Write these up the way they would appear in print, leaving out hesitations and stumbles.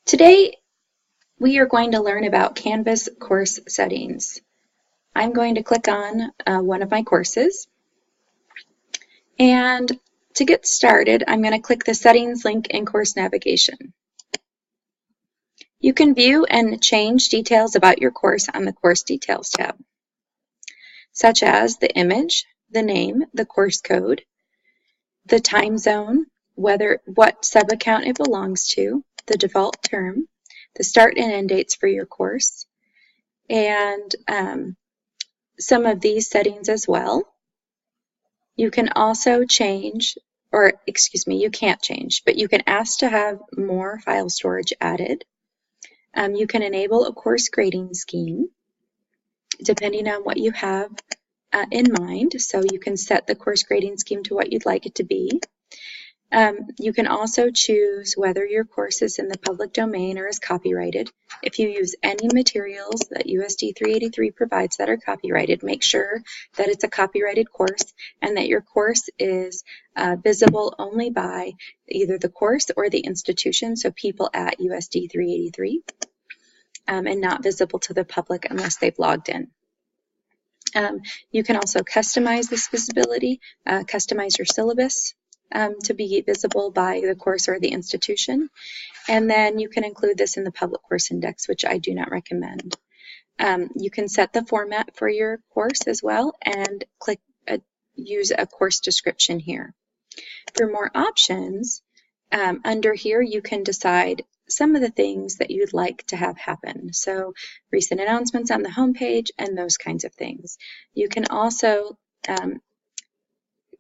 Today, we are going to learn about Canvas course settings. I'm going to click on one of my courses. And to get started, I'm going to click the settings link in course navigation. You can view and change details about your course on the Course Details tab, such as the image, the name, the course code, the time zone, what sub-account it belongs to, the default term, the start and end dates for your course, and some of these settings as well. You can also change, or excuse me, you can't change, but you can ask to have more file storage added. You can enable a course grading scheme depending on what you have in mind. So you can set the course grading scheme to what you'd like it to be. You can also choose whether your course is in the public domain or is copyrighted. If you use any materials that USD 383 provides that are copyrighted, make sure that it's a copyrighted course and that your course is visible only by either the course or the institution, so people at USD 383, and not visible to the public unless they've logged in. You can also customize this visibility, customize your syllabus to be visible by the course or the institution. And then you can include this in the public course index, which I do not recommend. You can set the format for your course as well and use a course description here. For more options, under here you can decide some of the things that you'd like to have happen. So recent announcements on the homepage and those kinds of things. You can also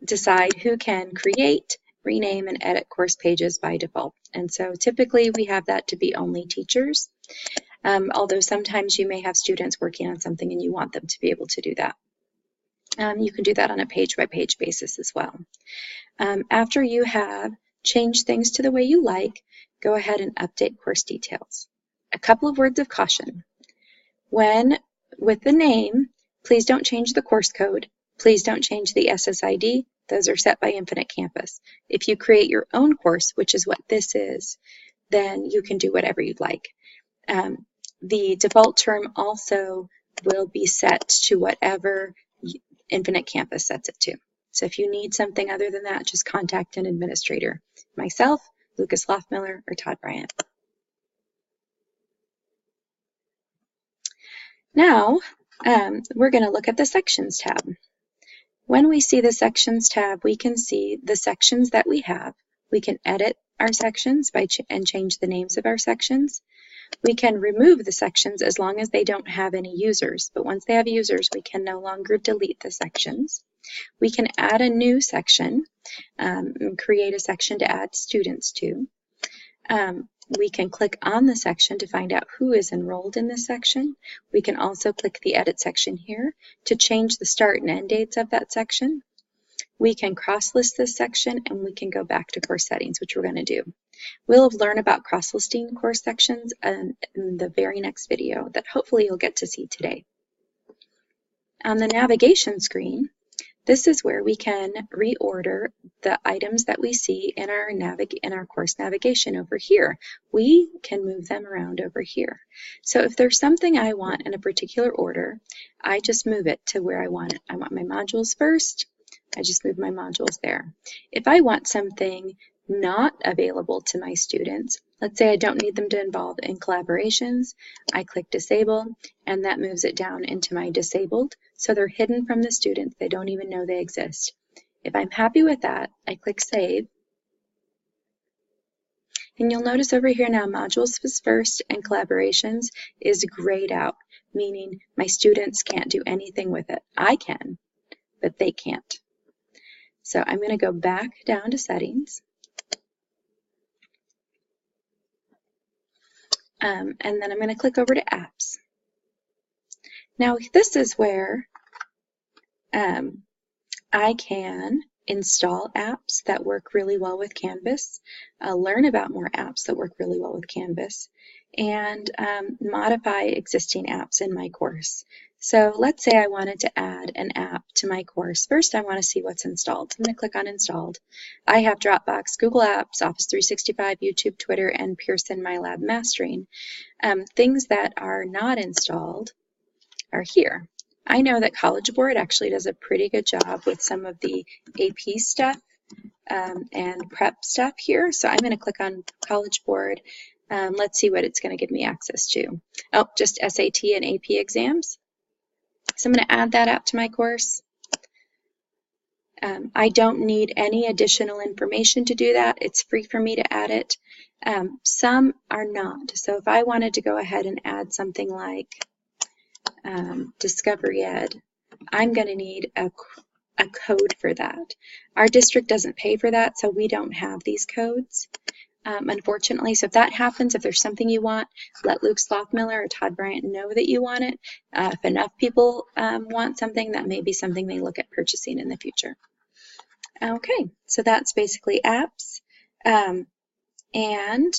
decide who can create, rename, and edit course pages by default. And so typically we have that to be only teachers, although sometimes you may have students working on something and you want them to be able to do that. You can do that on a page-by-page basis as well. After you have changed things to the way you like, go ahead and update course details. A couple of words of caution. With the name, please don't change the course code. Please don't change the SSID. Those are set by Infinite Campus. If you create your own course, which is what this is, then you can do whatever you'd like. The default term also will be set to whatever Infinite Campus sets it to. So if you need something other than that, just contact an administrator. Myself, Lucas Lothmiller, or Todd Bryant. Now, we're going to look at the Sections tab. When we see the Sections tab, we can see the sections that we have. We can edit our sections and change the names of our sections. We can remove the sections as long as they don't have any users, but once they have users, we can no longer delete the sections. We can add a new section and create a section to add students to. We can click on the section to find out who is enrolled in this section. We can also click the edit section here to change the start and end dates of that section. We can cross-list this section and we can go back to course settings, which we're going to do. We'll learn about cross-listing course sections in the very next video that hopefully you'll get to see today. On the navigation screen, this is where we can reorder the items that we see in our course navigation over here. We can move them around over here. So if there's something I want in a particular order, I just move it to where I want it. I want my modules first. I just move my modules there. If I want something not available to my students, let's say I don't need them to involve in collaborations, I click disable and that moves it down into my disabled, so they're hidden from the students. They don't even know they exist. If I'm happy with that, I click save. And you'll notice over here now modules is first and collaborations is grayed out, meaning my students can't do anything with it. I can, but they can't. So I'm going to go back down to settings. And then I'm going to click over to apps. Now this is where I can install apps that work really well with Canvas, learn about more apps that work really well with Canvas, and modify existing apps in my course. So let's say I wanted to add an app to my course. First, I want to see what's installed. I'm going to click on Installed. I have Dropbox, Google Apps, Office 365, YouTube, Twitter, and Pearson MyLab Mastering. Things that are not installed are here. I know that College Board actually does a pretty good job with some of the AP stuff and prep stuff here. So I'm going to click on College Board. Let's see what it's going to give me access to. Oh, just SAT and AP exams. So I'm going to add that app to my course. I don't need any additional information to do that. It's free for me to add it. Some are not. So if I wanted to go ahead and add something like Discovery Ed, I'm going to need a code for that. Our district doesn't pay for that, so we don't have these codes, unfortunately. So if that happens, if there's something you want, let Luke Slothmiller or Todd Bryant know that you want it. If enough people want something, that may be something they look at purchasing in the future. Okay, so that's basically apps. And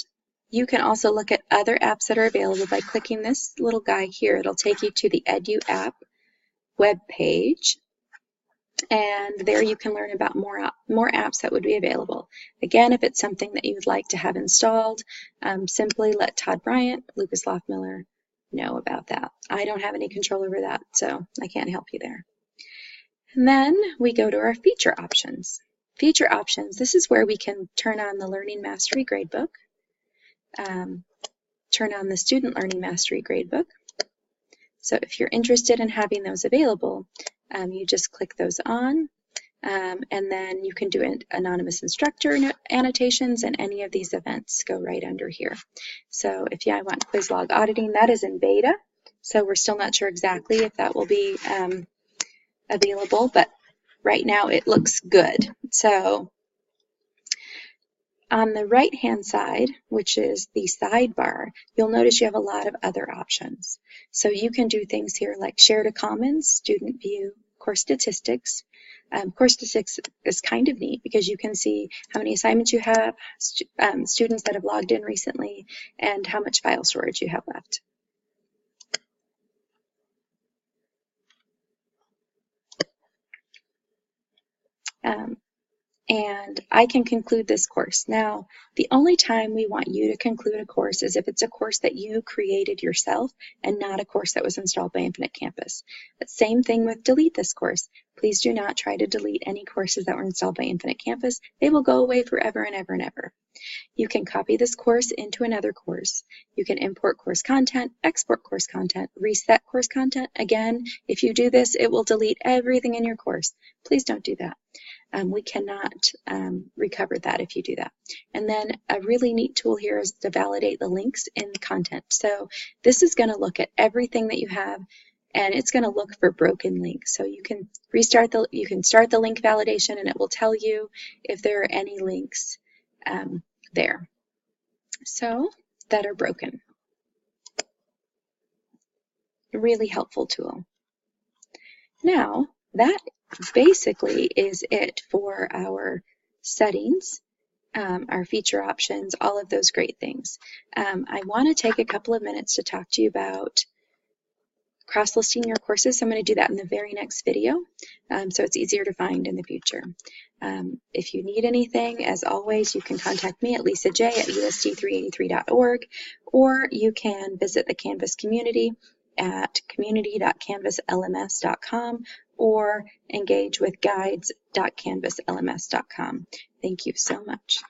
you can also look at other apps that are available by clicking this little guy here. It'll take you to the Edu app web page. And there you can learn about more apps that would be available. Again, if it's something that you would like to have installed, simply let Todd Bryant, Lucas Lothmiller know about that. I don't have any control over that, so I can't help you there. And then we go to our feature options. Feature options, this is where we can turn on the Learning Mastery Gradebook, turn on the Student Learning Mastery Gradebook. So if you're interested in having those available, you just click those on, and then you can do anonymous instructor annotations, and any of these events go right under here. So if I want quiz log auditing, that is in beta, so we're still not sure exactly if that will be available, but right now it looks good. So on the right-hand side, which is the sidebar, you'll notice you have a lot of other options. So you can do things here like share to commons, student view, course statistics. Course statistics is kind of neat because you can see how many assignments you have, students that have logged in recently, and how much file storage you have left. And I can conclude this course. Now, the only time we want you to conclude a course is if it's a course that you created yourself and not a course that was installed by Infinite Campus. But same thing with delete this course. Please do not try to delete any courses that were installed by Infinite Campus. They will go away forever and ever and ever. You can copy this course into another course. You can import course content, export course content, reset course content. Again, if you do this, it will delete everything in your course. Please don't do that. We cannot recover that if you do that. And then a really neat tool here is to validate the links in the content. So this is going to look at everything that you have, and it's going to look for broken links. So you can start the link validation, and it will tell you if there are any links there so that are broken. A really helpful tool. Now that basically is it for our settings, our feature options, all of those great things. I want to take a couple of minutes to talk to you about cross-listing your courses. So I'm going to do that in the very next video, so it's easier to find in the future. If you need anything, as always, you can contact me at lisaj@usd383.org, or you can visit the Canvas community at community.canvaslms.com or engage with guides.canvaslms.com. Thank you so much.